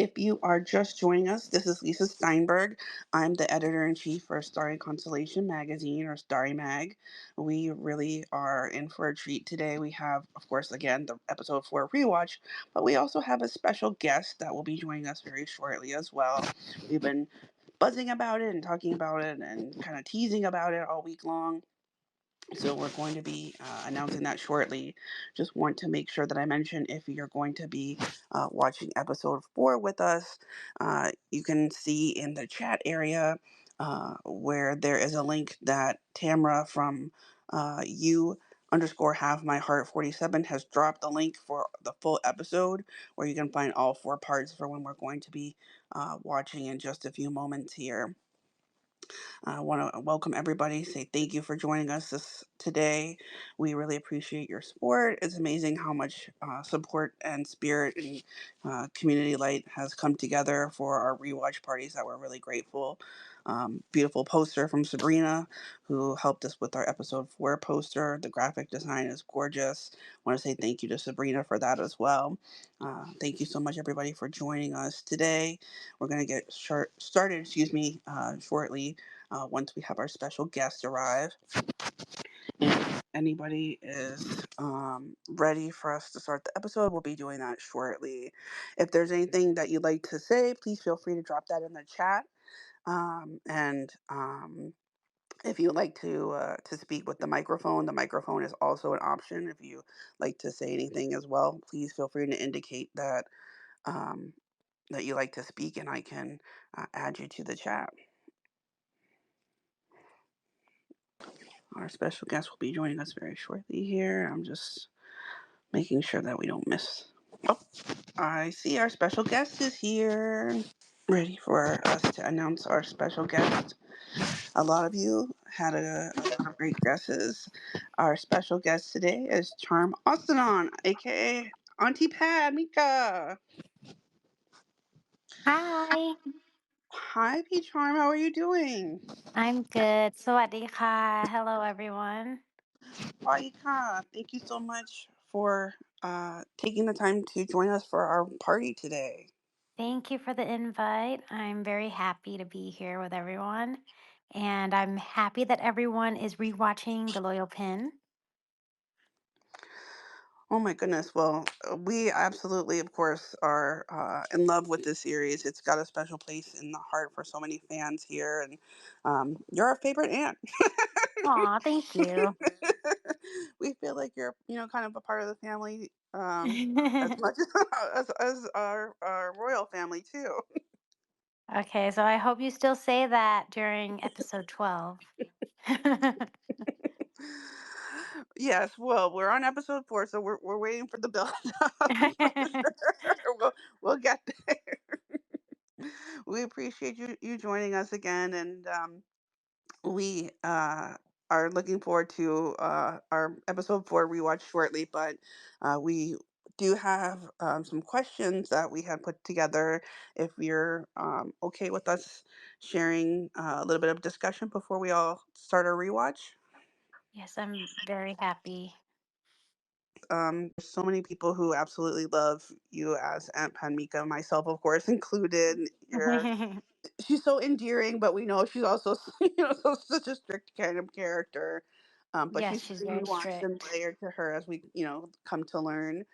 If you are just joining us, this is Lisa Steinberg. I'm the editor in chief for Starry Constellation Magazine, or Starry Mag. We really are in for a treat today. We have, of course, again, the episode 4 rewatch, but we also have a special guest that will be joining us very shortly as well. We've been buzzing about it and talking about it and kind of teasing about it all week long. So we're going to be announcing that shortly. Just want to make sure that I mention, if you're going to be watching episode 4 with us, you can see in the chat area where there is a link that Tamra from you underscore have my heart 47 has dropped the link for the full episode, where you can find all 4 parts for when we're going to be watching in just a few moments here. I want to welcome everybody, say thank you for joining us today. We really appreciate your support. It's amazing how much support and spirit and community light has come together for our rewatch parties, that we're really grateful. Beautiful poster from Sabrina, who helped us with our episode 4 poster. The graphic design is gorgeous. Want to say thank you to Sabrina for that as well. Thank you so much, everybody, for joining us today. We're going to get started, shortly, once we have our special guest arrive. And if anybody is ready for us to start the episode, we'll be doing that shortly. If there's anything that you'd like to say, please feel free to drop that in the chat. And if you would like to speak with the microphone is also an option. If you like to say anything as well, please feel free to indicate um, that you like to speak, and I can add you to the chat. Our special guest will be joining us very shortly here. I'm just making sure that we don't miss. Oh, I see our special guest is here. Ready for us to announce our special guest. A lot of you had a lot of great guesses. Our special guest today is Charm Ostenon, aka Auntie Pat Mika. Hi, Hi, P Charm. How are you doing? I'm good. สวัสดีค่ะ Hello, everyone. Aika, thank you so much for taking the time to join us for our party today. Thank you for the invite. I'm very happy to be here with everyone. And I'm happy that everyone is rewatching The Loyal Pin. Oh my goodness. Well, we absolutely, of course, are in love with this series. It's got a special place in the heart for so many fans here, and you're our favorite aunt. Aw, thank you. We feel like you're, kind of a part of the family, as much as our royal family too. Okay, so I hope you still say that during episode 12. Yes, well, we're on episode 4, so we're waiting for the build up. For sure. We'll get there. We appreciate you joining us again, and we are looking forward to our episode 4 rewatch shortly. But we do have some questions that we had put together. If you're okay with us sharing a little bit of discussion before we all start our rewatch. Yes, I'm very happy. There's so many people who absolutely love you as Aunt Panmika, myself, of course, included. She's so endearing, but we know she's also, such a strict kind of character. But Yes, she's she's very very nuanced and strict. layered to her, as we, come to learn.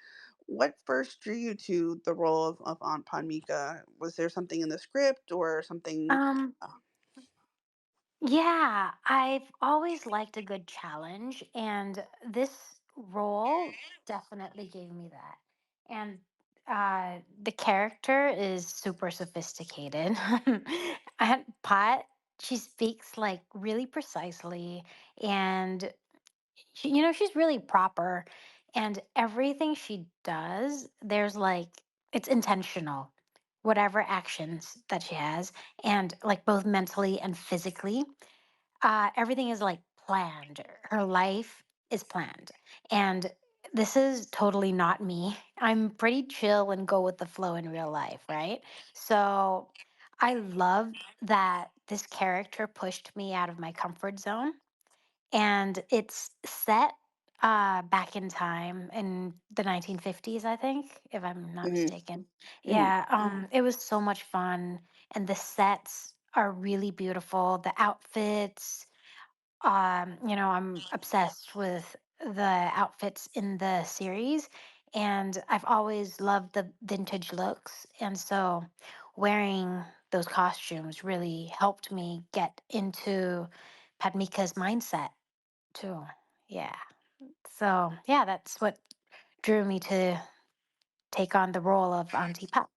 What first drew you to the role of Aunt Panmika? Was there something in the script or something? Um, uh, Yeah, I've always liked a good challenge, and this role definitely gave me that. And the character is super sophisticated. And Pot, she speaks like really precisely, and she's really proper. And everything she does, there's like it's intentional, whatever actions that she has, and like both mentally and physically everything is like planned. Her life is planned. And this is totally not me. I'm pretty chill and go with the flow in real life, right? So I loved that this character pushed me out of my comfort zone. And it's set. back in time in the 1950s, I think, if I'm not Hmm. mistaken. Hmm. Yeah, it was so much fun, and the sets are really beautiful. The outfits, I'm obsessed with the outfits in the series, and I've always loved the vintage looks, and so wearing those costumes really helped me get into Padmika's mindset too. Yeah. So, yeah, that's what drew me to take on the role of Auntie Pat.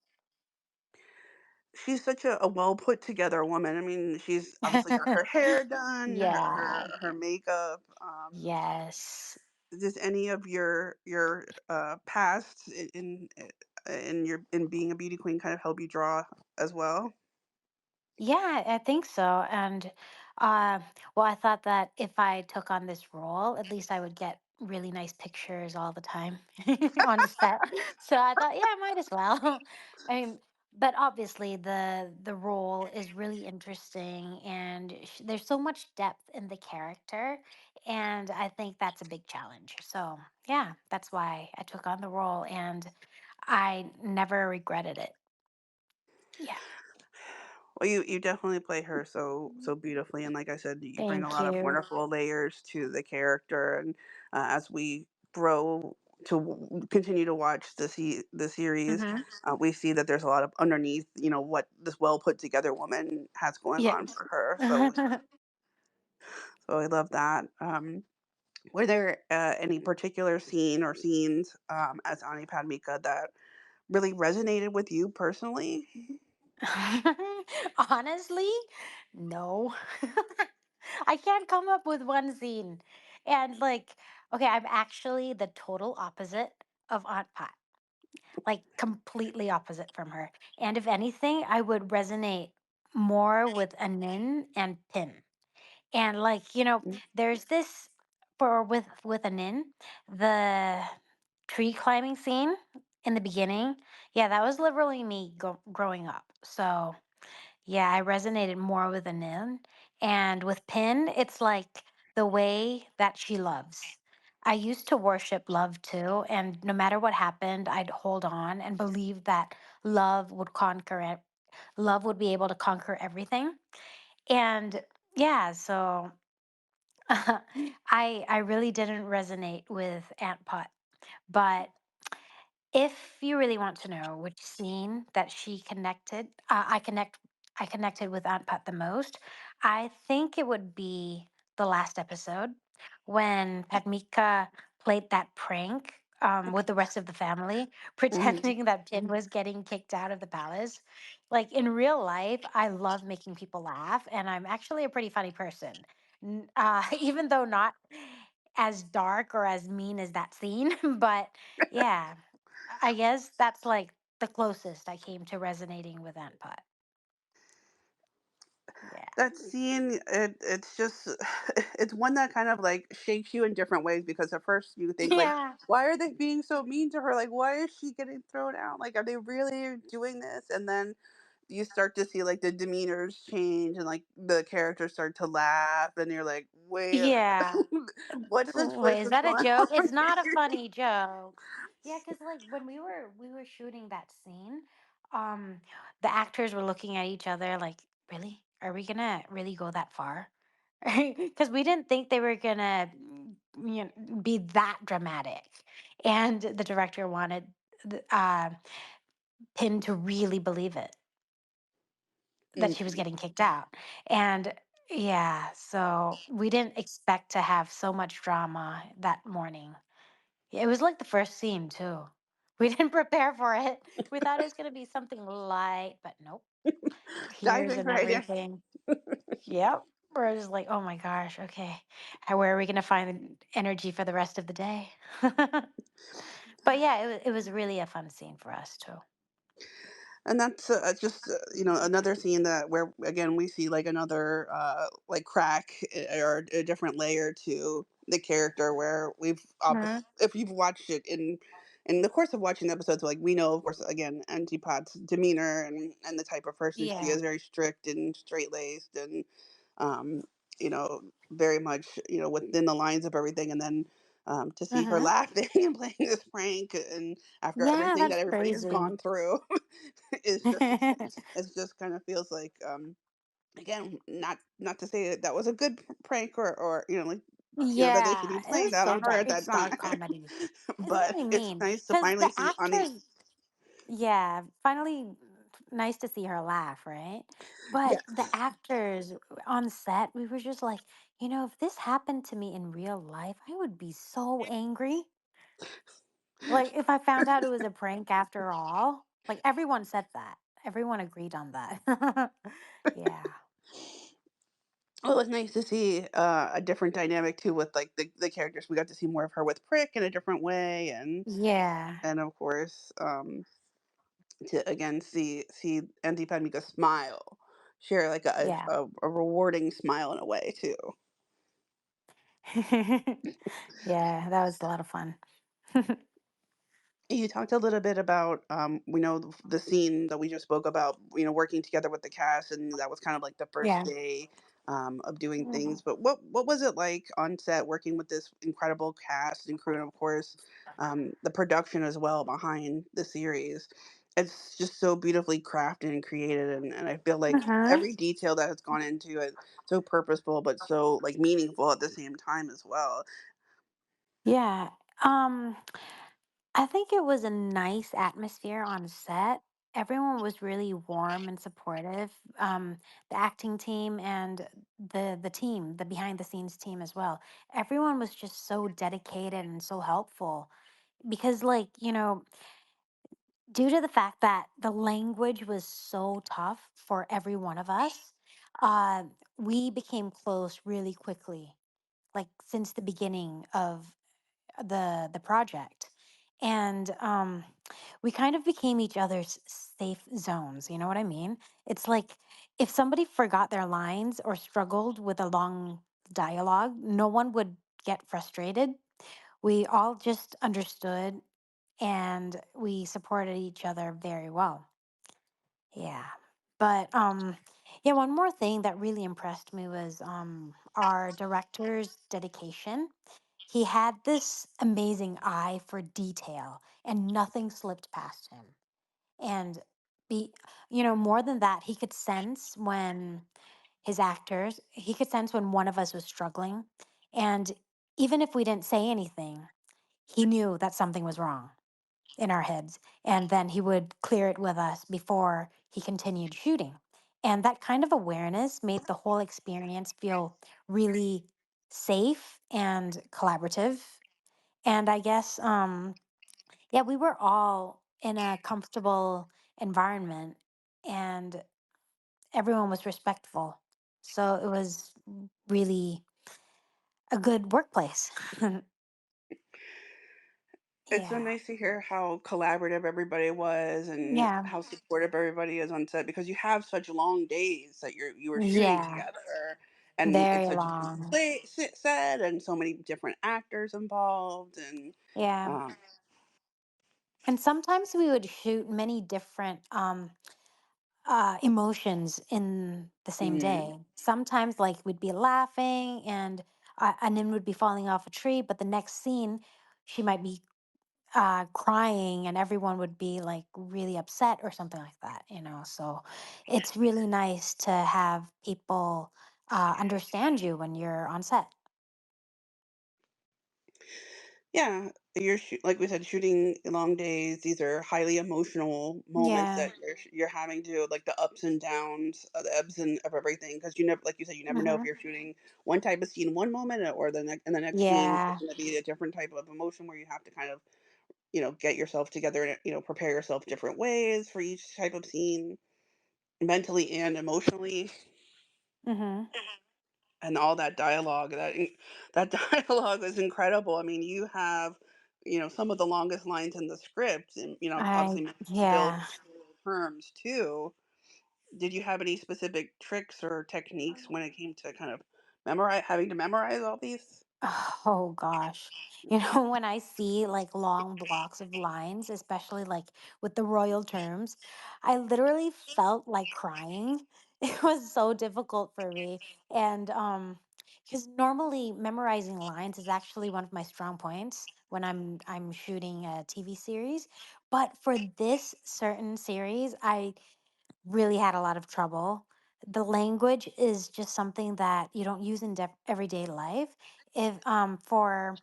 She's such a well put together woman. I mean, she's obviously got her hair done, Yeah. her makeup. Yes. Does any of your past in your in being a beauty queen kind of help you draw as well? Yeah, I think so. And uh, well, I thought that if I took on this role, at least I would get really nice pictures all the time on the set. So I thought, yeah, I might as well. I mean, but obviously the role is really interesting, and there's so much depth in the character, and I think that's a big challenge. So yeah, that's why I took on the role, and I never regretted it. Yeah. Well, you definitely play her so beautifully, and like I said, you bring a Thank lot of you. wonderful layers to the character. And as we grow to continue to watch the series, Hmm. we see that there's a lot of underneath, what this well put together woman has going Yeah. on for her. So I love that. Were there any particular scene or scenes as Ani Padmika that really resonated with you personally? Honestly, no. I can't come up with one scene. And like, okay, I'm actually the total opposite of Aunt Pat. Like completely opposite from her. And if anything, I would resonate more with Anin and Pin. And like, there's this for with Anin, the tree climbing scene in the beginning. Yeah, that was literally me growing up. So yeah, I resonated more with Anin. And with Pin, it's like the way that she loves. I used to worship love too, and no matter what happened, I'd hold on and believe that love would conquer it. Love would be able to conquer everything. And yeah, so I really didn't resonate with Aunt Pot, but if you really want to know which scene that I connected with Aunt Pat the most, I think it would be the last episode when Padmika played that prank with the rest of the family, Mhm. pretending that Jin was getting kicked out of the palace. Like in real life, I love making people laugh, and I'm actually a pretty funny person. Even though not as dark or as mean as that scene, but yeah, I guess that's like the closest I came to resonating with Aunt Pot. Yeah. That scene, it's just, it's one that kind of like shakes you in different ways because at first you think like, Yeah. why are they being so mean to her? Like, why is she getting thrown out? Like, are they really doing this? And then you start to see like the demeanors change and like the characters start to laugh, and you're like, wait, Yeah. what's this twist? Wait, is What's that a going joke? on? It's not a funny joke. Yeah, because like when we were shooting that scene, um, the actors were looking at each other like, really? Are we gonna really go that far? Because we didn't think they were gonna be that dramatic. And the director wanted Pin to really believe it, that she was Mm. getting kicked out. And yeah, so we didn't expect to have so much drama that morning. It was like the first scene too. We didn't prepare for it. We thought it was gonna be something light, but nope. Tears Diving and right in. everything. Yep. We're just like, oh my gosh, okay. Where are we gonna find energy for the rest of the day? But yeah, it was really a fun scene for us too. And that's just another scene that where again we see like another like crack or a different layer to the character where Mhm. if you've watched it in the course of watching the episodes, like we know of course again Antipat's demeanor and the type of person she Yeah. is, very strict and straight laced and um very much within the lines of everything. And then To see her Mhm. laughing and playing this prank, and after Yeah, everything that that's everybody has crazy. gone through, is just it's just kind of feels like, again, not to say that that was a good prank, or like, that they should Yeah, be it playing was that so on her dark. at that It's time. dark comedy. It's But very it's mean nice to because finally the see on the. actors, yeah, finally nice to see her laugh, right? Yeah. But the actors on set, we were just like, if this happened to me in real life, I would be so angry. Like if I found out it was a prank after all, like everyone said that. Everyone agreed on that. Yeah. Well, it was nice to see a different dynamic too with like the characters. We got to see more of her with Prick in a different way, Yeah. and of course, to again see Auntie Padmika smile, share like Yeah. a rewarding smile in a way too. Yeah, that was a lot of fun. You talked a little bit about, we know the scene that we just spoke about, working together with the cast, and that was kind of like the first Yeah. day of doing Mhm. things. But what was it like on set working with this incredible cast and crew, and of course, the production as well behind the series? It's just so beautifully crafted and created, and I feel like Mhm. every detail that has gone into it, so purposeful but so like meaningful at the same time as well. Yeah. Um, I think it was a nice atmosphere on set. Everyone was really warm and supportive. The acting team and the team, the behind the scenes team as well. Everyone was just so dedicated and so helpful because, like, due to the fact that the language was so tough for every one of us, uh, we became close really quickly, like since the beginning of the project. And we kind of became each other's safe zones. You know what I mean? It's like if somebody forgot their lines or struggled with a long dialogue, no one would get frustrated. We all just understood and we supported each other very well. Yeah. But yeah, one more thing that really impressed me was our director's dedication. He had this amazing eye for detail and nothing slipped past him. And be more than that, he could sense when he could sense when one of us was struggling. And even if we didn't say anything, he knew that something was wrong in our heads. And then he would clear it with us before he continued shooting. And that kind of awareness made the whole experience feel really safe and collaborative. And I guess, yeah, we were all in a comfortable environment and everyone was respectful. So it was really a good workplace. It's so Yeah. nice to hear how collaborative everybody was and Yeah. how supportive everybody is on set, because you have such long days that you were shooting Yeah. together, and it's Very such a big long. set and so many different actors involved, and Yeah. um, And sometimes we would shoot many different emotions in the same mm, day. Sometimes, like, we'd be laughing and then would be falling off a tree, but the next scene, she might be crying and everyone would be like really upset or something like that. So it's really nice to have people understand you when you're on set. yeah, like we said, shooting long days. These are highly emotional moments Yeah. that you're having to, like, the ups and downs, the ebbs and of everything, because you never, like you said, you never know if Hmm. you're shooting one type of scene one moment, or the next scene is Yeah. going to be a different type of emotion where you have to kind of, get yourself together and, prepare yourself different ways for each type of scene, mentally and emotionally, Hmm. and all that dialogue. That dialogue is incredible. I mean, you have, some of the longest lines in the script, and I obviously Bill Yeah. terms too. Did you have any specific tricks or techniques when it came to kind of having to memorize all these? Oh gosh. When I see like long blocks of lines, especially like with the royal terms, I literally felt like crying. It was so difficult for me. And Because normally memorizing lines is actually one of my strong points when I'm shooting a TV series. But for this certain series, I really had a lot of trouble. The language is just something that you don't use in everyday life. If for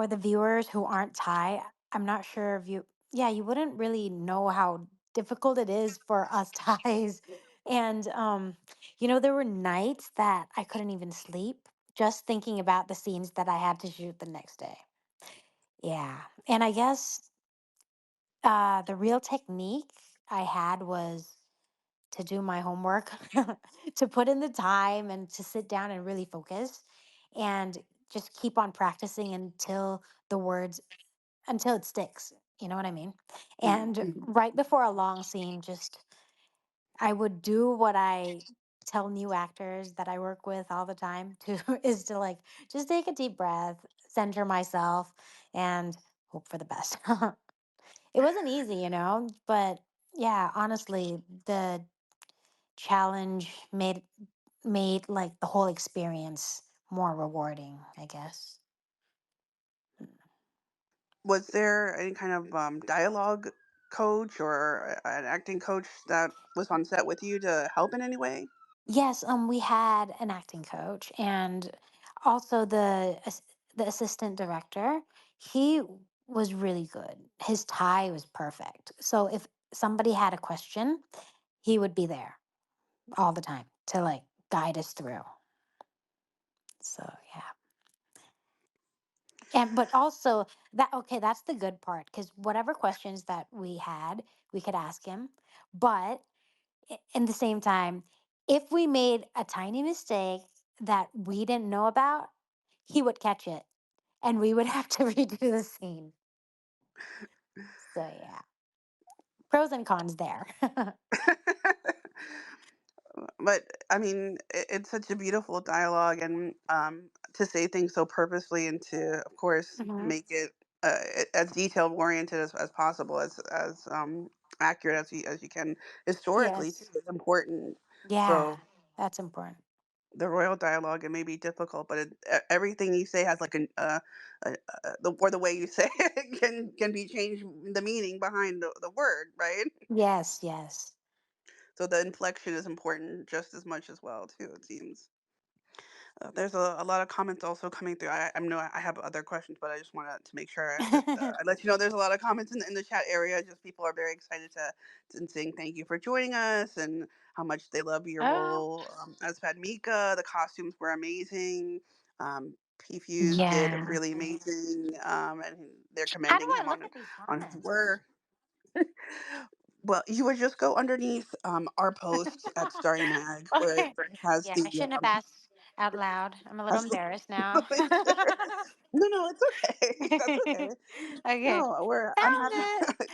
the viewers who aren't Thai, I'm not sure if you, yeah, you wouldn't really know how difficult it is for us Thais. And, there were nights that I couldn't even sleep just thinking about the scenes that I had to shoot the next day. Yeah. And I guess the real technique I had was to do my homework, to put in the time and to sit down and really focus and just keep on practicing the words until it sticks. You know what I mean? And Mhm. right before a long scene, just I would do what I tell new actors that I work with all the time to is to like just take a deep breath, center myself, and hope for the best. It wasn't easy, but yeah, honestly, the challenge made like the whole experience more rewarding, I guess. Was there any kind of dialogue coach or an acting coach that was on set with you to help in any way? Yes, we had an acting coach and also the assistant director. He was really good. His tie was perfect. So if somebody had a question, he would be there all the time to like guide us through. So yeah. And but also that okay, that's the good part because whatever questions that we had, we could ask him. But in the same time, if we made a tiny mistake that we didn't know about, he would catch it and we would have to redo the scene. So, yeah, pros and cons there. But I mean, it's such a beautiful dialogue, and to say things so purposely, and to, of course, Hmm. make it as detail oriented as possible, as accurate as you can historically too, Yes. is important. Yeah, So that's important. the royal dialogue, it may be difficult, but everything you say has like the way you say it can be changed, the meaning behind the word, right? Yes, yes. So the inflection is important just as much as well too, it seems. There's a lot of comments also coming through. I know I have other questions, but I just wanted to make sure that I let you know there's a lot of comments in the chat area. Just people are very excited to saying thank you for joining us and how much they love your Oh, role as Padmika. The costumes were amazing. P-Fuse did yeah. really amazing, and they're How do commending I him look at these on his comments? work. Well, you would just go underneath our post at Starry Mag, where it Okay. has Yeah, the I shouldn't have asked out loud. I'm a little has the embarrassed now. no, no, it's okay. That's okay. Okay. No, I'm Found happy.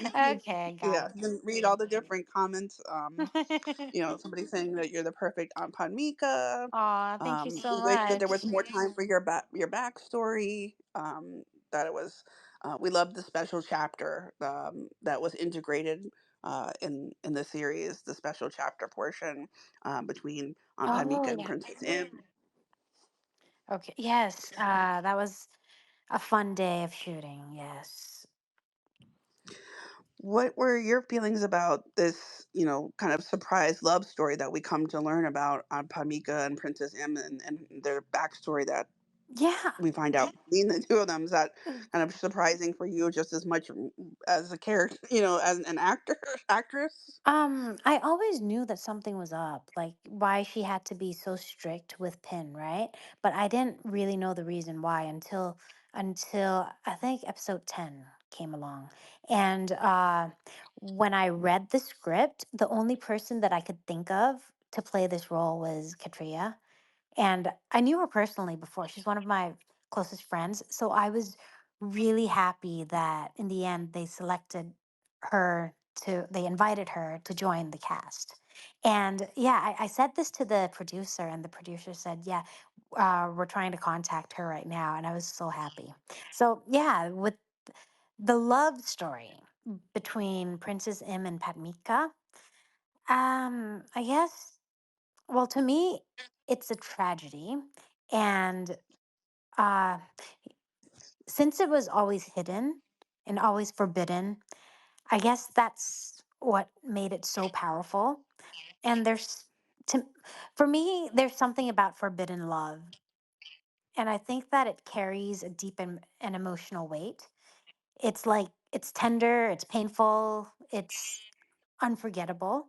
it. Okay, I got Yeah, you can read all the different comments. it. Somebody saying that you're the perfect Aunt Padmika. Aw, thank you so We wish that there much. was more time for your backstory. That it was. We loved the special chapter that was integrated in the series. The special chapter portion between Aunt Oh, Padmika and yeah. Princess M. Okay. Yes, that was a fun day of shooting. Yes. What were your feelings about this, kind of surprise love story that we come to learn about on Pamika and Princess M, and their backstory that Yeah. we find out between the two of them? Is that kind of surprising for you just as much as a character, as an actor, actress? I always knew that something was up, like why she had to be so strict with Pin, right? But I didn't really know the reason why until I think episode 10 came along. And when I read the script, the only person that I could think of to play this role was Katria. And I knew her personally before. She's one of my closest friends. So I was really happy that in the end they invited her to join the cast. And yeah, I said this to the producer, and the producer said, yeah, we're trying to contact her right now. And I was so happy. So yeah, with the love story between Princess Im and Padmika, I guess well, to me, it's a tragedy. And uh, since it was always hidden and always forbidden, I guess that's what made it so powerful. And to, for me, there's something about forbidden love. And I think that it carries a deep and emotional weight. It's like, it's tender, it's painful, it's unforgettable.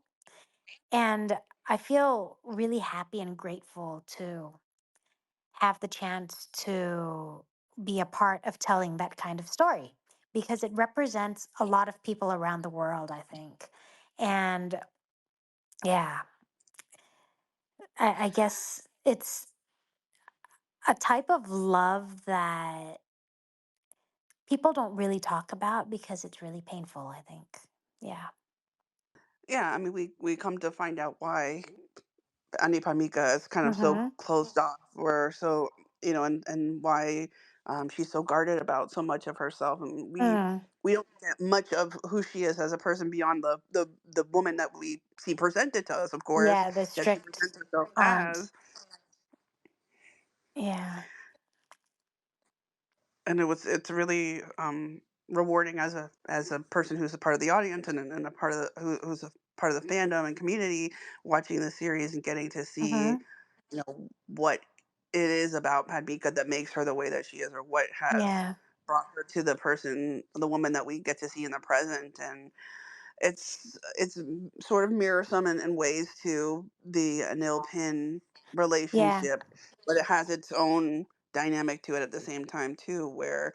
And I feel really happy and grateful to have the chance to be a part of telling that kind of story because it represents a lot of people around the world, I think. And yeah, I guess it's a type of love that people don't really talk about because it's really painful, I think. Yeah. Yeah, I mean, we come to find out why Ani Pamika is kind of so Mhm. closed off, or so, and why she's so guarded about so much of herself, and Mm. we don't get much of who she is as a person beyond the woman that we see presented to us, of course, Yeah, the that she strict presents herself aunt. as. Yeah. And it's really rewarding as a person who's a part of the audience, and a part of who's a part of the fandom and community, watching the series and getting to see, Mhm. what it is about Padmika that makes her the way that she is, or what has Yeah. brought her to the woman that we get to see in the present. And it's sort of mirrorsome in ways to the Anil Pin Yeah. relationship, but it has its own dynamic to it at the same time too, where,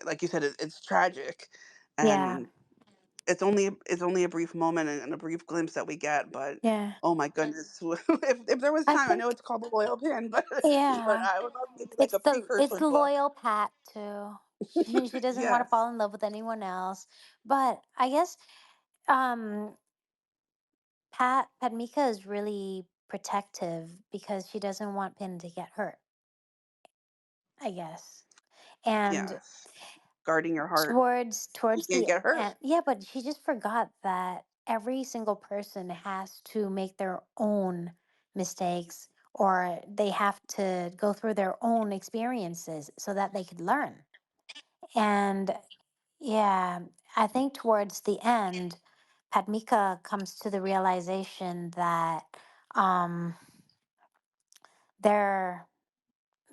like you said, it's tragic, Yeah. and it's only a brief moment and a brief glimpse that we get, but Yeah. oh my goodness, if there was I time, I know think it's called the Loyal Pin, but yeah. I would love maybe like a It's precursor the book. loyal Pat too. She doesn't want to Yes, fall in love with anyone else. But I guess um Padmika is really protective because she doesn't want Pin to get hurt, I guess. And yes, guarding your heart, you towards can't the get hurt. end, yeah, but she just forgot that every single person has to make their own mistakes, or they have to go through their own experiences so that they could learn. And yeah, I think towards the end, Padmika comes to the realization that um, there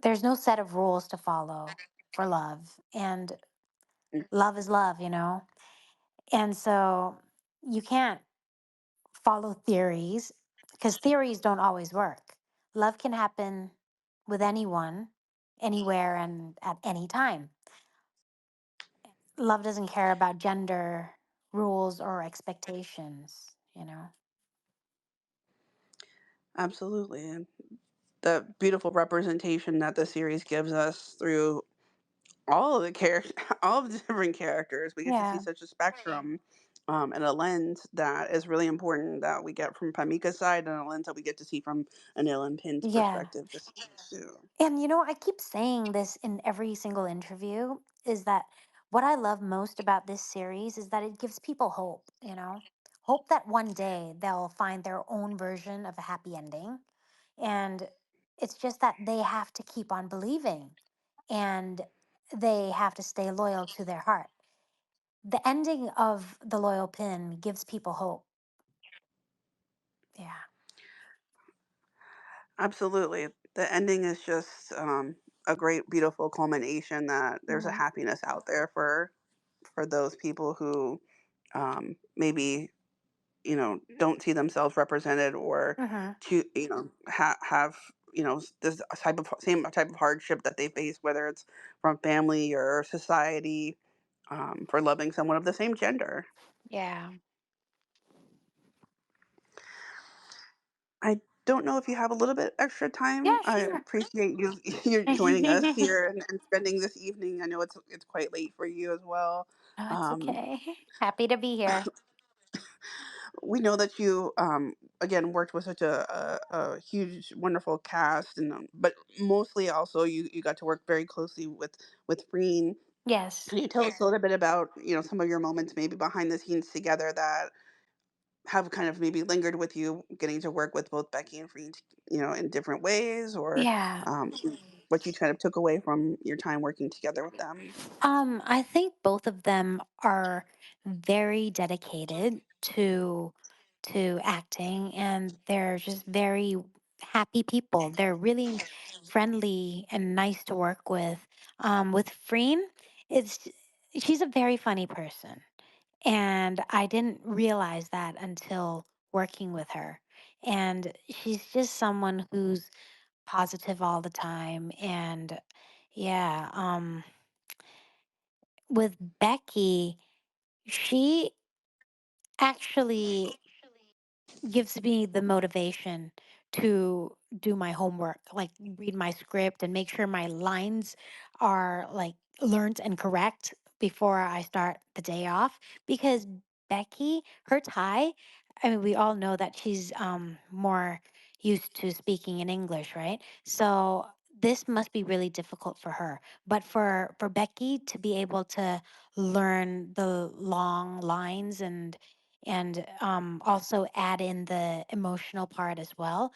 there's no set of rules to follow for love, and love is love, you know. And so you can't follow theories because theories don't always work. Love can happen with anyone, anywhere, and at any time. Love doesn't care about gender rules or expectations, you know? Absolutely, and the beautiful representation that the series gives us through all of the characters, all of the different characters. We get to see Yeah. such a spectrum, and a lens that is really important that we get from Pamika's side, and a lens that we get to see from Anil and Pin's Yeah. perspective. Just too. And I keep saying this in every single interview is that what I love most about this series is that it gives people hope, hope that one day they'll find their own version of a happy ending. And it's just that they have to keep on believing and they have to stay loyal to their heart. The ending of The Loyal Pin gives people hope. Yeah. Absolutely, the ending is just a great, beautiful culmination. That there's a Hmm. happiness out there for those people who, maybe, don't see themselves represented, or Hmm. to, have, this type of same type of hardship that they face, whether it's from family or society, for loving someone of the same gender. Yeah. I don't know if you have a little bit extra time. Yeah, I sure. appreciate you you're joining us here, and spending this evening. I know it's quite late for you as well. Oh, it's Um, okay. Happy to be here. we know that you, again, worked with such a huge, wonderful cast, and but mostly also you got to work very closely with Breen. Yes. Can you tell us a little bit about, some of your moments maybe behind the scenes together, that have kind of maybe lingered with you getting to work with both Becky and Free, in different ways, or Yeah. um, what you kind of took away from your time working together with them? I think both of them are very dedicated to acting, and they're just very happy people. They're really friendly and nice to work with. With Freen, it's she's a very funny person, and I didn't realize that until working with her. And she's just someone who's positive all the time, and yeah, with Becky, she actually gives me the motivation to do my homework, like read my script and make sure my lines are like learned and correct before I start the day off. Because Becky, her Thai, I mean, we all know that she's more used to speaking in English, right? So this must be really difficult for her. But for Becky to be able to learn the long lines and also add in the emotional part as well.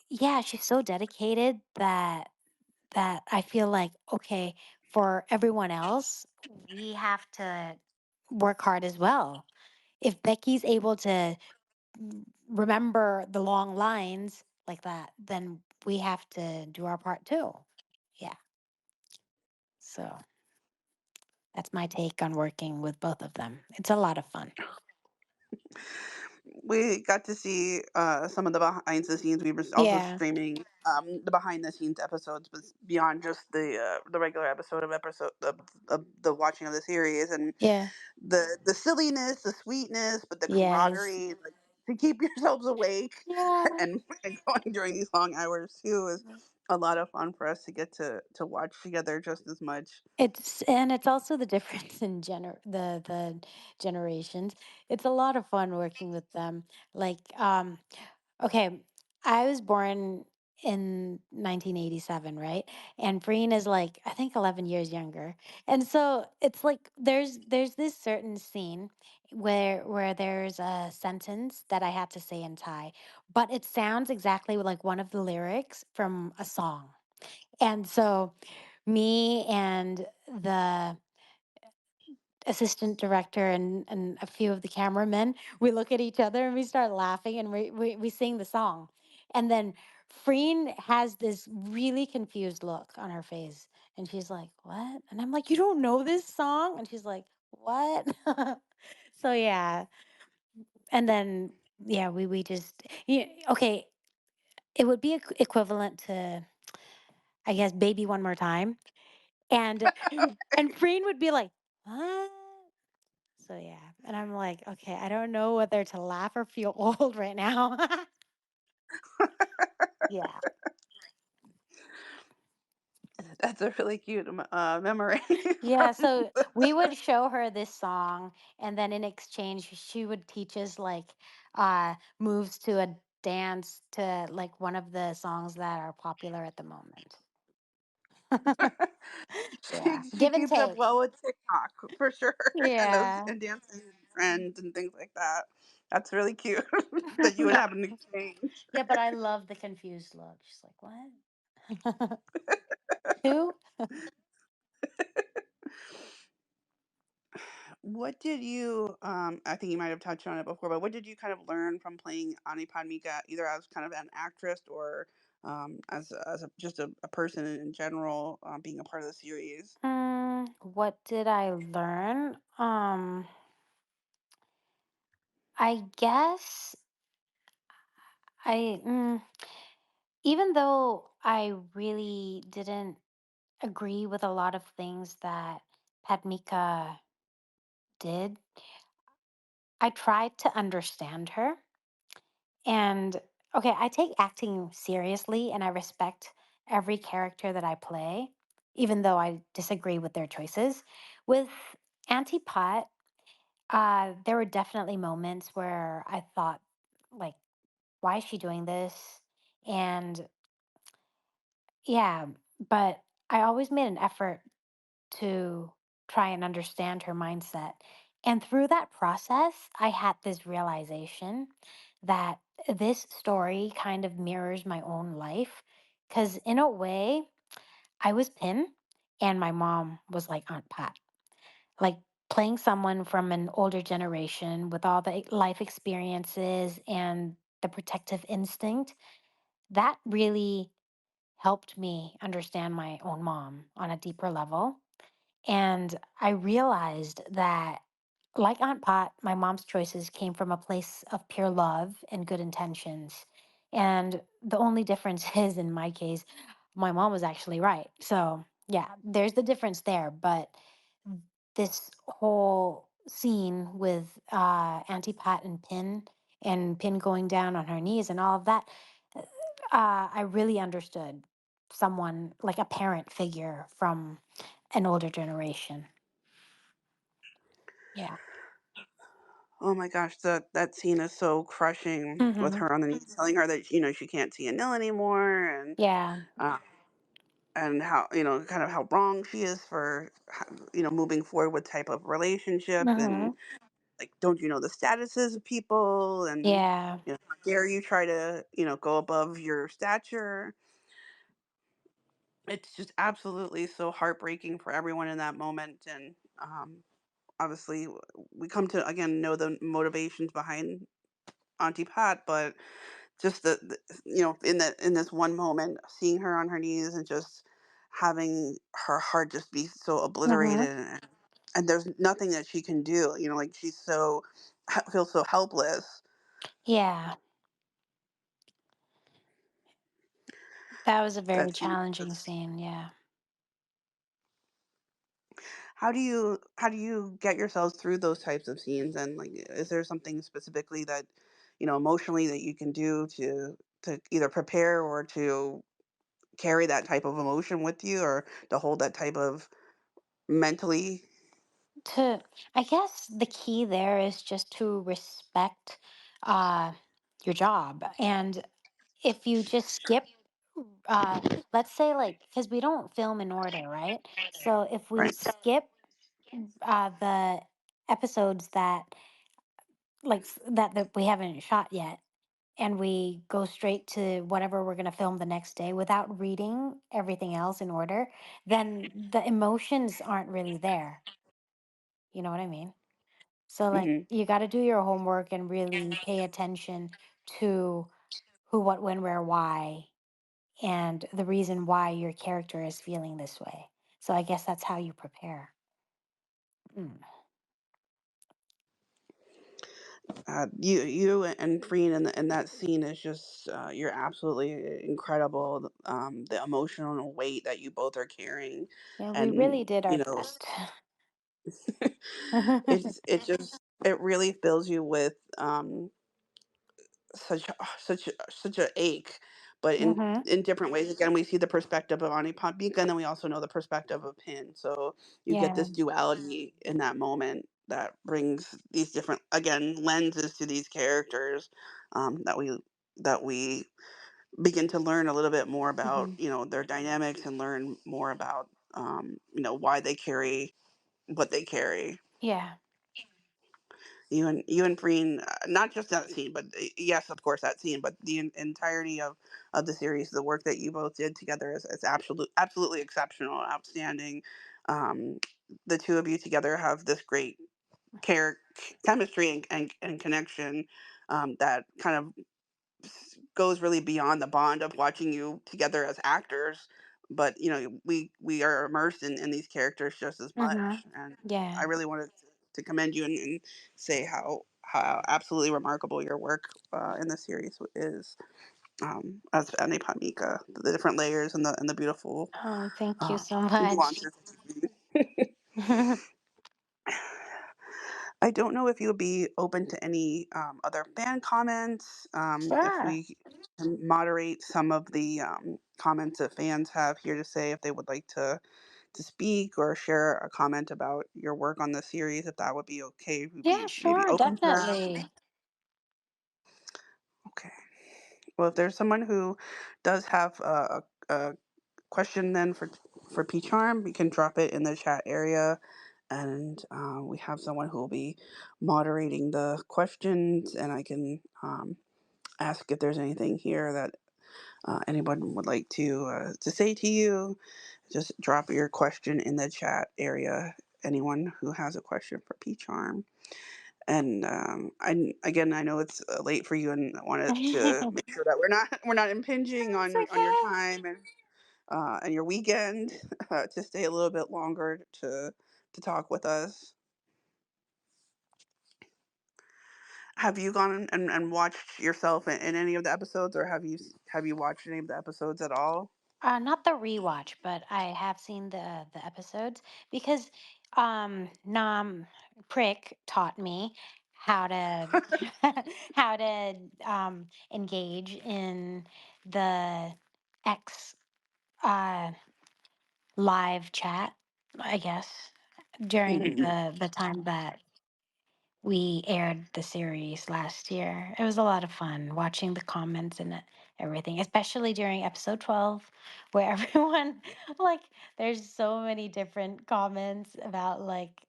Yeah, she's so dedicated that I feel like, okay, for everyone else, we have to work hard as well. If Becky's able to remember the long lines like that, then we have to do our part too. Yeah. So that's my take on working with both of them. It's a lot of fun. We got to see some of the behind the scenes. We were also Yeah. streaming the behind the scenes episodes, but beyond just the regular episode of the watching of the series, and Yeah. the silliness, the sweetness, but the Yes. camaraderie, like to keep yourselves awake Yeah. and going during these long hours too is a lot of fun for us to get to watch together just as much. It's also the difference in the generations. It's a lot of fun working with them. Like, okay, I was born in 1987, right? And Breen is like I think 11 years younger. And so it's like there's this certain scene where there's a sentence that I had to say in Thai, but it sounds exactly like one of the lyrics from a song. And so me and the assistant director and a few of the cameramen, we look at each other and we start laughing and we sing the song. And then Freen has this really confused look on her face. And she's like, "What?" And I'm like, "You don't know this song?" And she's like, "What?" So yeah. And then yeah, we just yeah, okay, it would be equivalent to I guess baby one more time. And and Freen would be like, "What?" So yeah, and I'm like, "Okay, I don't know whether to laugh or feel old right now." Yeah. That's a really cute memory Yeah, from so we would show her this song, and then in exchange, she would teach us, like, moves to a dance to, like, one of the songs that are popular at the moment. Yeah, she give and keeps up take. well with TikTok for sure, and those Yeah. and dancing with friends and things like that. That's really cute that you would have an exchange. Yeah, but I love the confused look. She's like, "What?" Who? What did you? I think you might have touched on it before, but what did you kind of learn from playing Ani Padmika, either as kind of an actress or just a person in general, being a part of the series? What did I learn? I guess I, even though I really didn't agree with a lot of things that Padmika did, I tried to understand her. And okay, I take acting seriously and I respect every character that I play, even though I disagree with their choices. With Auntie Pot, there were definitely moments where I thought, like, why is she doing this? And yeah, but I always made an effort to try and understand her mindset. And through that process, I had this realization that this story kind of mirrors my own life. Because in a way, I was Pin and my mom was like Aunt Pat. Like playing someone from an older generation with all the life experiences and the protective instinct, that really helped me understand my own mom on a deeper level. And I realized that, like Aunt Pot, my mom's choices came from a place of pure love and good intentions. And the only difference is, in my case, my mom was actually right. So, yeah, there's the difference there. But this whole scene with Auntie Pat and Pin going down on her knees and all of that, I really understood someone like a parent figure from an older generation. Yeah. Oh my gosh, that scene is so crushing with Mhm. her on the knees, telling her that she can't see a nil anymore, Yeah. uh, and how kind of how wrong she is for moving forward with type of relationship, and Mhm. like, don't you know the statuses of people, and Yeah. how dare you try to go above your stature. It's just absolutely so heartbreaking for everyone in that moment, and obviously we come to again know the motivations behind Auntie Pat, but just in this one moment, seeing her on her knees and just having her heart just be so Mhm. obliterated, and there's nothing that she can do. Like she's so feels so helpless. Yeah. That was a very That scene. challenging scene, yeah. How do you get yourselves through those types of scenes, and like is there something specifically that emotionally that you can do to either prepare or to carry that type of emotion with you, or to hold that type of mentally. To I guess the key there is just to respect uh your job. And if you just skip uh let's say, like, cuz we don't film in order, right? So if we Right. skip the episodes that that we haven't shot yet, and we go straight to whatever we're going to film the next day without reading everything else in order, then the emotions aren't really there. You know what I mean? So, like, Hmm. you got to do your homework and really pay attention to who, what, when, where, why, and the reason why your character is feeling this way. So, I guess that's how you prepare. Mm. You and Preen in that scene is just you're absolutely incredible. The emotional weight that you both are carrying, Yeah, we and really did our you know, best. it really fills you with such a ache, but Hmm. in different ways. Again, we see the perspective of Ani Pampika, and then we also know the perspective of Pin. So you get Yeah. this duality in that moment that brings these different again lenses to these characters, that we begin to learn a little bit more about Hmm. their dynamics, and learn more about why they carry what they carry. Yeah. You and Breen, not just that scene, but yes, of course that scene, but the entirety of the series, the work that you both did together is absolutely exceptional, outstanding. Um, the two of you together have this great care chemistry and connection, that kind of goes really beyond the bond of watching you together as actors. But we are immersed in these characters just as Hmm. much, and I Yeah. really wanted to commend you, and say how absolutely remarkable your work in the series is, as Anne Pamika, the different layers and the beautiful Oh, thank you uh, so much. nuances. I don't know if you would be open to any other fan comments. If Sure. we can moderate some of the comments that fans have here to say, if they would like to speak or share a comment about your work on the series, if that would be okay, we'd Yeah, be maybe sure, open to that. definitely. Okay. Well, if there's someone who does have a question then for P Charm, we can drop it in the chat area, and we have someone who will be moderating the questions, and I can ask if there's anything here that anyone would like to say to you. Just drop your question in the chat area. Anyone who has a question for P Charm. And I know it's late for you, and I wanted to It's make sure that we're not impinging on your okay. time and your weekend to stay a little bit longer to talk with us. Have you gone and watched yourself in any of the episodes, or have you watched any of the episodes at all? Not the rewatch, but I have seen the episodes because Nam Prick taught me how to how to engage in the X uh, live chat, I guess, during Mhm. the time that we aired the series last year. It was a lot of fun watching the comments and everything, especially during episode 12, where everyone, like, there's so many different comments about, like,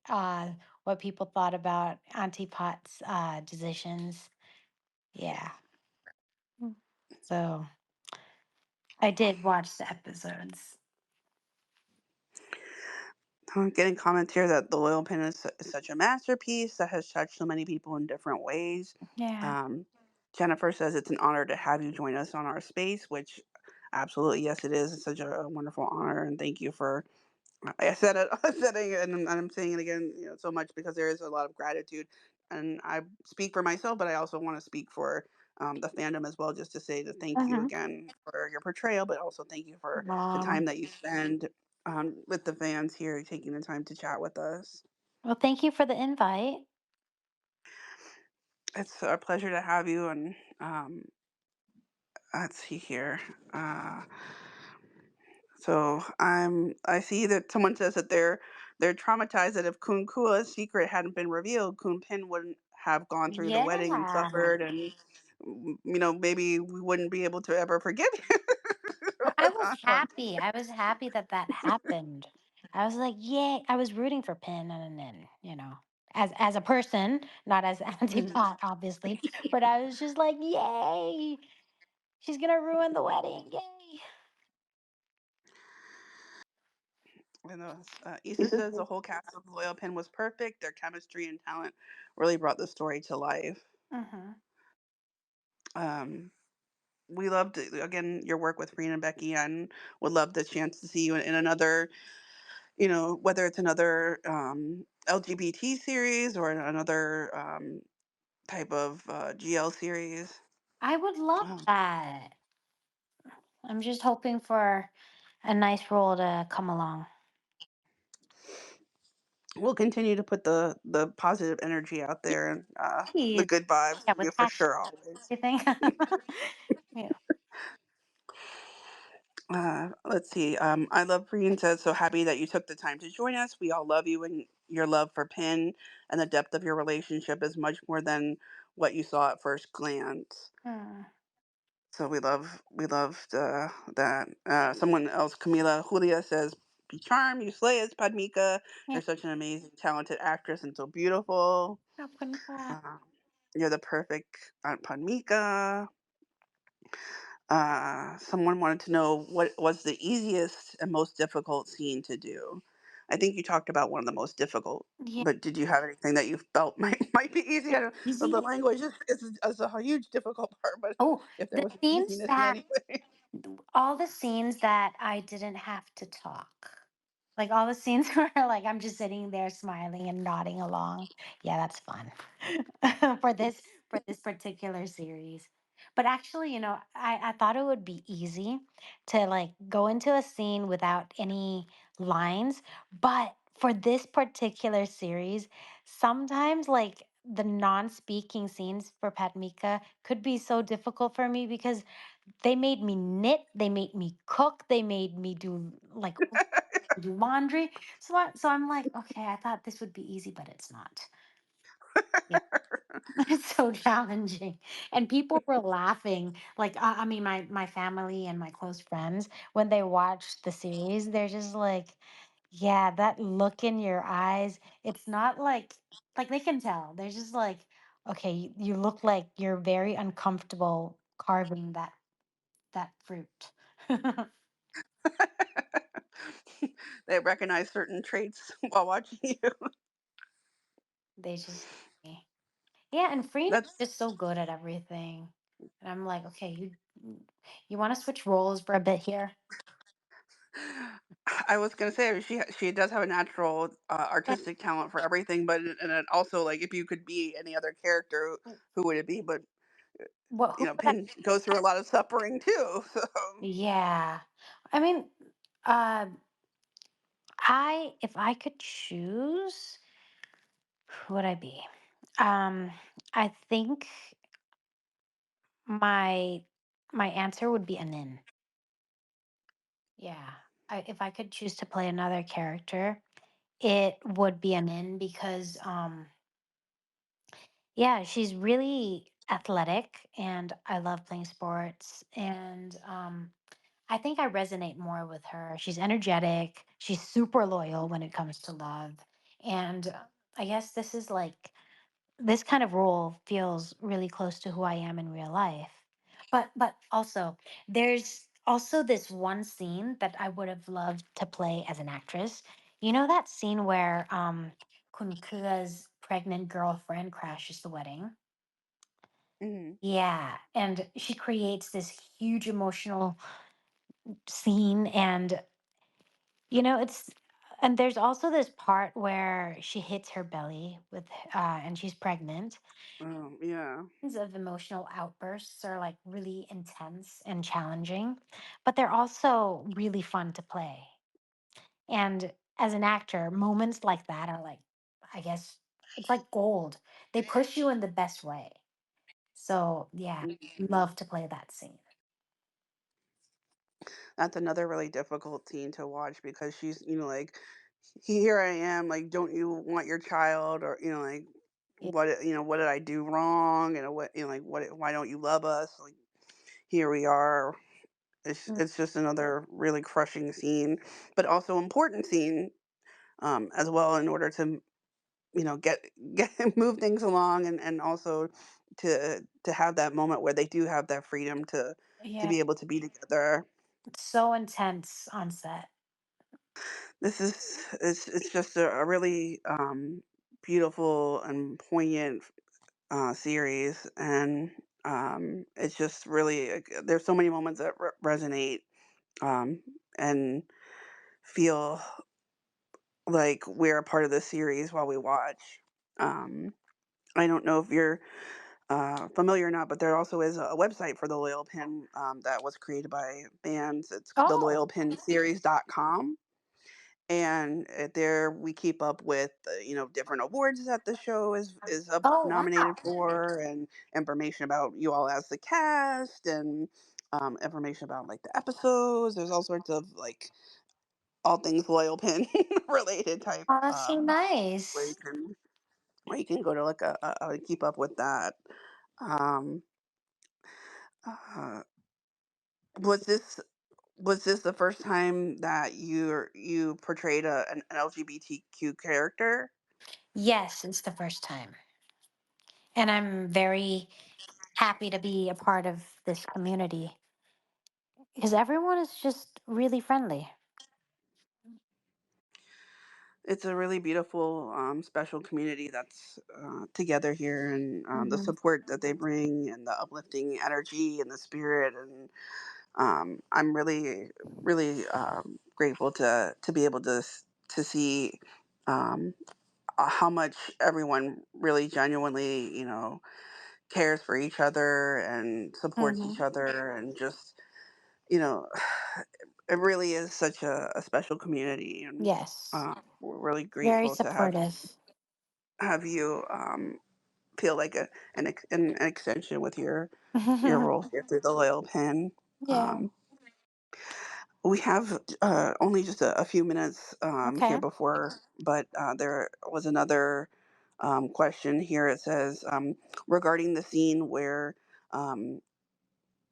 what people thought about Auntie Pot's decisions. Yeah. Mm. So I did watch the episodes. I'm getting comments here that the oil pin is such a masterpiece that has touched so many people in different ways. Yeah. Um, Jennifer says it's an honor to have you join us on our space, which absolutely yes, it is. It's such a wonderful honor, and thank you for I said it, I said it, and I'm saying it again, so much because there is a lot of gratitude, and I speak for myself, but I also want to speak for the fandom as well, just to say to thank you Mm-hmm. again for your portrayal, but also thank you for the Well, time that you spend with the fans here, taking the time to chat with us. thank you for the invite. It's a pleasure to have you, and let's see here. Uh, I see that someone says that they're traumatized that if Kun Kua's secret hadn't been revealed, Kun Pin wouldn't have gone through the wedding and Yeah. suffered, and maybe we wouldn't be able to ever forgive you. I was happy. I was happy that that happened. I was like, "Yay!" I was rooting for Penn, and then as a person, not as Antipot, obviously, but I was just like, "Yay! She's gonna ruin the wedding! Yay!" And Issa says the whole cast of Loyal Pin was perfect. Their chemistry and talent really brought the story to life. Hmm. Um, we loved again your work with Rena and Becky, and would love the chance to see you in another, whether it's another LGBT series or another type of GL series. I would love Um, that. I'm just hoping for a nice role to come along. we'll continue to put the positive energy out there and the Please, good vibes, yeah, with yeah, for hashtag sure, always. everything. Yeah. Let's see. I love Green says, so happy that you took the time to join us. We all love you, and your love for Pin and the depth of your relationship is much more than what you saw at first glance. Hmm. So we loved that. Someone else, Camila Julia says, "Be charmed, you slay as Padmika. Yeah. You're such an amazing, talented actress and so beautiful. Open for Uh, you're the perfect Aunt Padmika." Someone wanted to know what was the easiest and most difficult scene to do. I think you talked about one of the most difficult, yeah. but did you have anything that you felt might be easy? I don't, Easy. the language is a huge difficult part, but Oh, if there the was an scenes easiness in that any way. all the scenes that I didn't have to talk. Like all the scenes where like I'm just sitting there smiling and nodding along. Yeah, that's fun. for this particular series. But actually, I thought it would be easy to like go into a scene without any lines. But for this particular series, sometimes like the non-speaking scenes for Patmika could be so difficult for me because they made me knit, they made me cook, they made me do like do laundry. So I'm like, okay, I thought this would be easy, but it's not. Yeah. It's so challenging. And people were laughing. Like I mean my family and my close friends when they watched the series, they're just like Yeah, that look in your eyes, it's not like they can tell. They're just like, okay, you look like you're very uncomfortable carving that fruit. They recognize certain traits while watching you. They just yeah, and Freeney That's is just so good at everything. And I'm like, okay, you want to switch roles for a bit here? I was gonna say she does have a natural Yeah. artistic talent for everything, but and it also like if you could be any other character, who would it be? But What who would I Pin goes through a lot of suffering too. So Yeah. I mean, uh I if I could choose, who would I be? Um I think my my answer would be Anin. Yeah. If I could choose to play another character, it would be Anin because yeah, she's really athletic and I love playing sports and I think I resonate more with her. She's energetic, she's super loyal when it comes to love. And I guess this is like this kind of role feels really close to who I am in real life. But also there's also this one scene that I would have loved to play as an actress. You know that scene where Kunkua's pregnant girlfriend crashes the wedding? mhm. Yeah, and she creates this huge emotional scene and it's and there's also this part where she hits her belly with and she's pregnant. Yeah, Kinds of emotional outbursts are like really intense and challenging, but they're also really fun to play. And as an actor, moments like that are like, I guess, it's like gold. They push you in the best way. So, yeah, mhm. love to play that scene. That's another really difficult scene to watch because she's like, here I am, like, don't you want your child, or like, Yeah. what did I do wrong, and what like why don't you love us, like, here we are. Mm. It's just another really crushing scene, but also important scene, as well, in order to get move things along, and also to have that moment where they do have that freedom to Yeah, be able to be together. it's so intense on set. This is it's just a really beautiful and poignant series, and it's just really there's so many moments that resonate, um, and feel like we're a part of the series while we watch. Um, I don't know if you're familiar or not, but there also is a website for the Loyal Pin, that was created by fans. It's the Oh, loyalpinseries.com. And there we keep up with different awards that the show is up oh, nominated wow. for, and information about you all as the cast, and information about like the episodes. There's all sorts of like all things Loyal Pin related type, Oh, that's so where you nice. can go to like keep up with that. Um, uh, was this the first time that you portrayed an LGBTQ character? Yes, it's the first time. And I'm very happy to be a part of this community because everyone is just really friendly. It's a really beautiful, special community that's together here, and the Hmm. support that they bring, and the uplifting energy and the spirit, and I'm really, really grateful to be able to see, um, how much everyone really genuinely, cares for each other and supports Hmm. each other, and just you know, it really is such a special community, and Yes, we're really very grateful to supportive. have you feel like an extension with your role here through the Loyal Pin. Yeah. We have only just a few minutes here Okay. before, but there was another question here. It says, regarding the scene where um,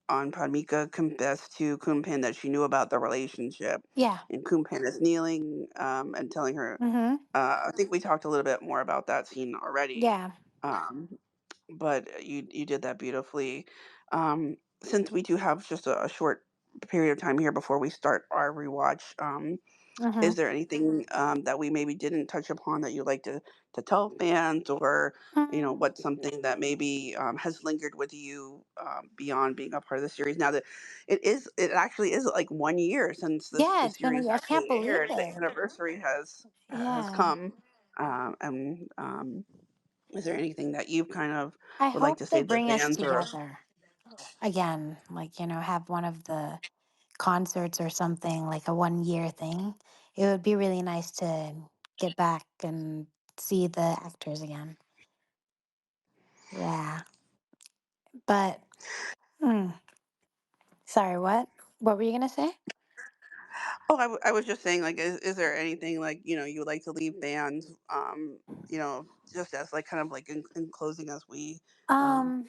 Padmika confessed to Kunpin that she knew about the relationship, Yeah. and Kunpin is kneeling and telling her. Mhm. I think we talked a little bit more about that scene already, Yeah. um, but you did that beautifully. Since we do have just a short period of time here before we start our rewatch, Mhm. is there anything that we maybe didn't touch upon that you'd like to tell fans, or Mm. what's something that maybe has lingered with you beyond being a part of the series? Now that it actually is like 1 year since Yeah, the it's been a series year. I can't actually believe aired. The it. anniversary has Yeah. come, and is there anything that you kind of I would like to hope they say to the bring us fans, or together again, like, have one of the concerts or something, like a 1 year thing. It would be really nice to get back and see the actors again. Yeah. But mm, sorry, what? What were you gonna say? oh, I was just saying, like, is there anything, like, you would like to leave fans, just as like kind of like in closing, as we um, Um,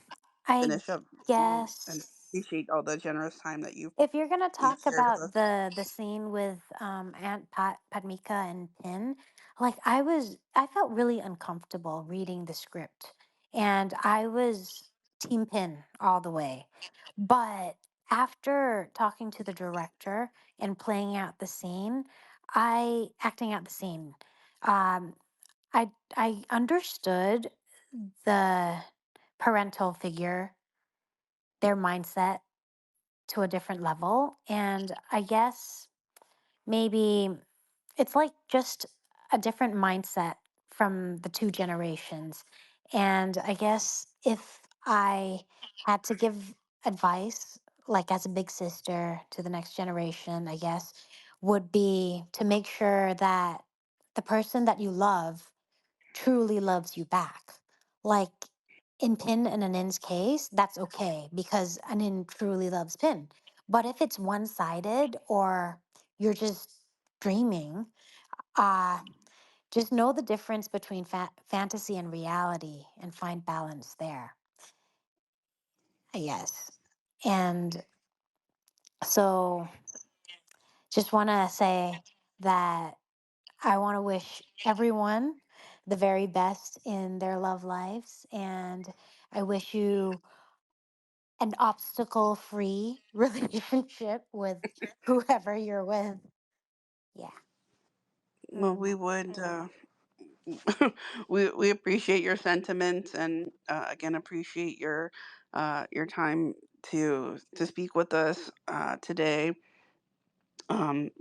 I finish up, and guess appreciate all the generous time if you're gonna that you've talk shared with about us. the scene with Aunt Padmika and Pin, like I felt really uncomfortable reading the script, and I was Team Pin all the way. But after talking to the director and playing out the scene, I acting out the scene, um, I understood the parental figure, their mindset to a different level. And I guess maybe it's like just a different mindset from the two generations. And I guess if I had to give advice, like as a big sister to the next generation, I guess, would be to make sure that the person that you love truly loves you back. Like in Pin and Anin's case, that's okay because Anin truly loves Pin. But if it's one sided or you're just dreaming, uh, just know the difference between fantasy and reality and find balance there. Yes. And so just want to say that I want to wish everyone the very best in their love lives. And I wish you an obstacle free relationship with whoever you're with. Yeah. Well, Mm. we would. We appreciate your sentiments, and again appreciate your time to speak with us today.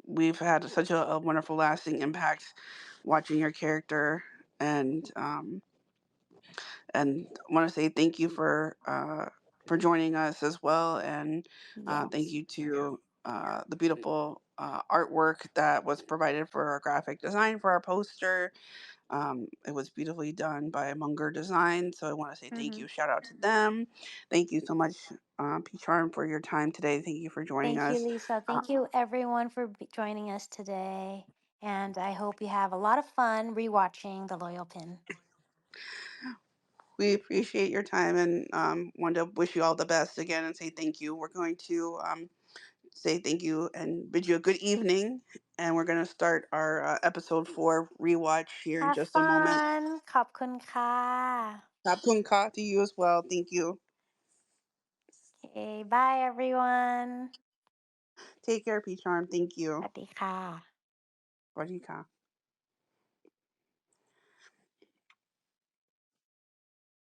We've had such a wonderful lasting impact watching your character, and want to say thank you for joining us as well, and thank Yes. you to the beautiful artwork that was provided for our graphic design for our poster. It was beautifully done by Munger Design, so I want to say thank Hmm. you. Shout out to them. Thank you so much, P. Charm, for your time today. Thank you for joining Thank you, us. Lisa. Uh, Thank you, everyone, for joining us today. And I hope you have a lot of fun rewatching The Loyal Pin. we appreciate your time, and want to wish you all the best again and say thank you. We're going to say thank you and bid you a good evening, and we're going to start our episode 4 rewatch here in Have just a moment. fun. ขอบคุณค่ะ Tapun ka to you as well. Thank you. Okay, bye, everyone. Take care, P. Charm. Thank you. สวัสดีค่ะSwadika.